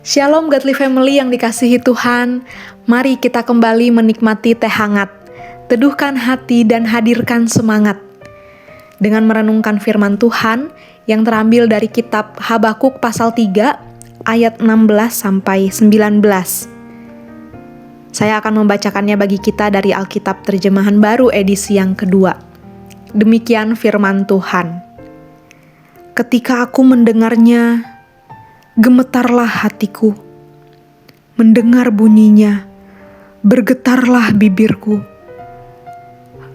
Shalom Godly Family yang dikasihi Tuhan. Mari kita kembali menikmati teh hangat, teduhkan hati dan hadirkan semangat dengan merenungkan firman Tuhan yang terambil dari kitab Habakuk pasal 3 ayat 16 sampai 19. Saya akan membacakannya bagi kita dari Alkitab Terjemahan Baru edisi yang kedua. Demikian firman Tuhan. Ketika aku mendengarnya, gemetarlah hatiku. Mendengar bunyinya, bergetarlah bibirku.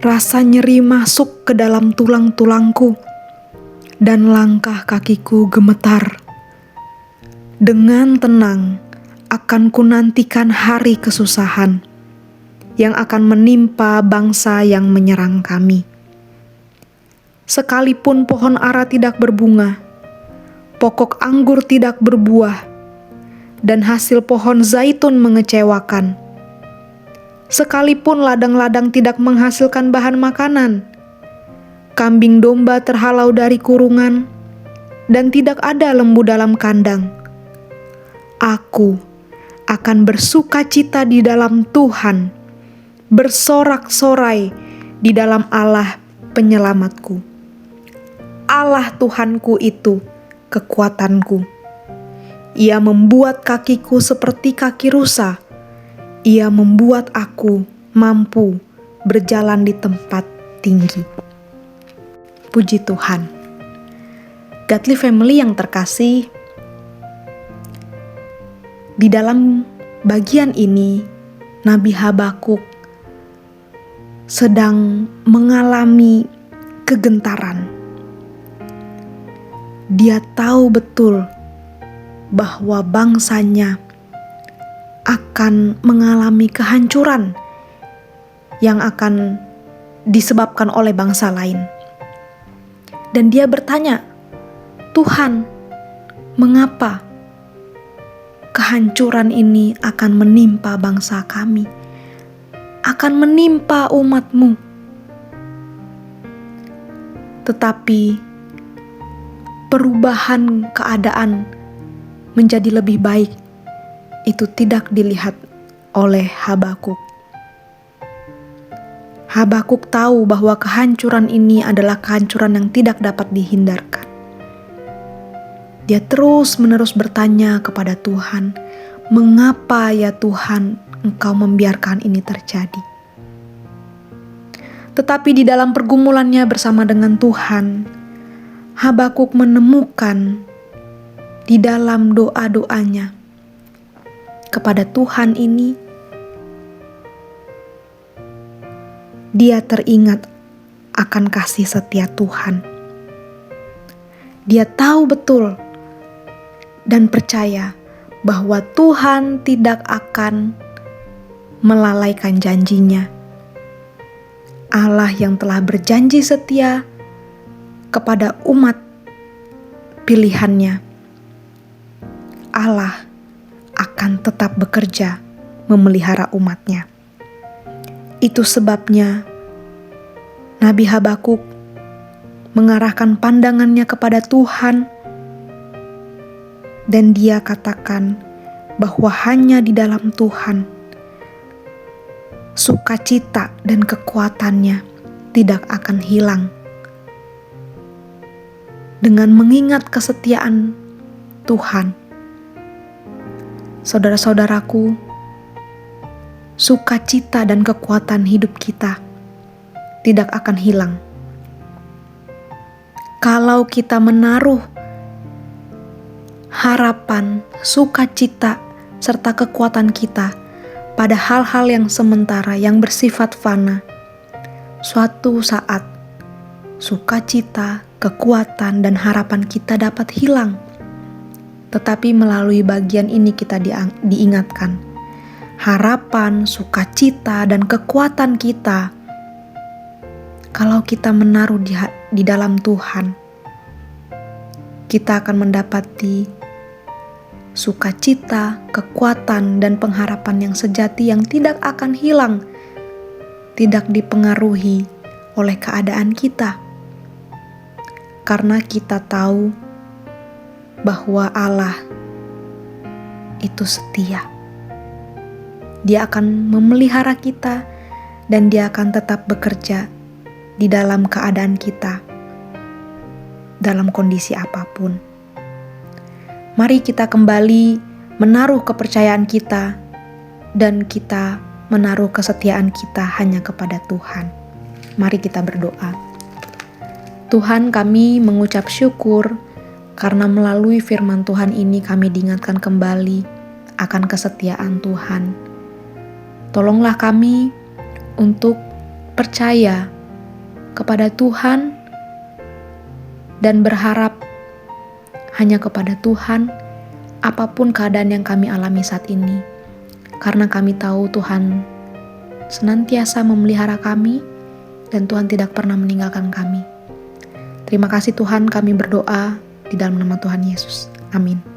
Rasa nyeri masuk ke dalam tulang-tulangku, dan langkah kakiku gemetar. Dengan tenang akan kunantikan hari kesusahan yang akan menimpa bangsa yang menyerang kami. Sekalipun pohon ara tidak berbunga, pokok anggur tidak berbuah, dan hasil pohon zaitun mengecewakan. Sekalipun ladang-ladang tidak menghasilkan bahan makanan, kambing domba terhalau dari kurungan, dan tidak ada lembu dalam kandang. Aku akan bersukacita di dalam Tuhan, bersorak-sorai di dalam Allah penyelamatku. Allah Tuhanku itu kekuatanku. Ia membuat kakiku seperti kaki rusa. Ia membuat aku mampu berjalan di tempat tinggi. Puji Tuhan. Godly Family yang terkasih, di dalam bagian ini Nabi Habakuk sedang mengalami kegentaran. Dia tahu betul bahwa bangsanya akan mengalami kehancuran yang akan disebabkan oleh bangsa lain. Dan dia bertanya, Tuhan, mengapa kehancuran ini akan menimpa bangsa kami, akan menimpa umat-Mu? Tetapi perubahan keadaan menjadi lebih baik itu tidak dilihat oleh Habakuk. Habakuk tahu bahwa kehancuran ini adalah kehancuran yang tidak dapat dihindarkan. Dia terus-menerus bertanya kepada Tuhan, "Mengapa ya Tuhan Engkau membiarkan ini terjadi?" Tetapi di dalam pergumulannya bersama dengan Tuhan, Habakuk menemukan di dalam doa-doanya kepada Tuhan ini, dia teringat akan kasih setia Tuhan. Dia tahu betul dan percaya bahwa Tuhan tidak akan melalaikan janjinya. Allah yang telah berjanji setia kepada umat pilihannya, Allah akan tetap bekerja memelihara umatnya. Itu sebabnya Nabi Habakuk mengarahkan pandangannya kepada Tuhan, dan dia katakan bahwa hanya di dalam Tuhan sukacita dan kekuatannya tidak akan hilang. Dengan mengingat kesetiaan Tuhan, saudara-saudaraku, sukacita dan kekuatan hidup kita tidak akan hilang kalau kita menaruh harapan, sukacita, serta kekuatan kita pada hal-hal yang sementara, yang bersifat fana. Suatu saat sukacita, kekuatan, dan harapan kita dapat hilang. Tetapi melalui bagian ini kita diingatkan, harapan, sukacita, dan kekuatan kita, kalau kita menaruh di dalam Tuhan, kita akan mendapati sukacita, kekuatan, dan pengharapan yang sejati yang tidak akan hilang, tidak dipengaruhi oleh keadaan kita. Karena kita tahu bahwa Allah itu setia. Dia akan memelihara kita dan Dia akan tetap bekerja di dalam keadaan kita, dalam kondisi apapun. Mari kita kembali menaruh kepercayaan kita dan kita menaruh kesetiaan kita hanya kepada Tuhan. Mari kita berdoa. Tuhan, kami mengucap syukur karena melalui firman Tuhan ini kami diingatkan kembali akan kesetiaan Tuhan. Tolonglah kami untuk percaya kepada Tuhan dan berharap hanya kepada Tuhan apapun keadaan yang kami alami saat ini. Karena kami tahu Tuhan senantiasa memelihara kami dan Tuhan tidak pernah meninggalkan kami. Terima kasih Tuhan, kami berdoa di dalam nama Tuhan Yesus. Amin.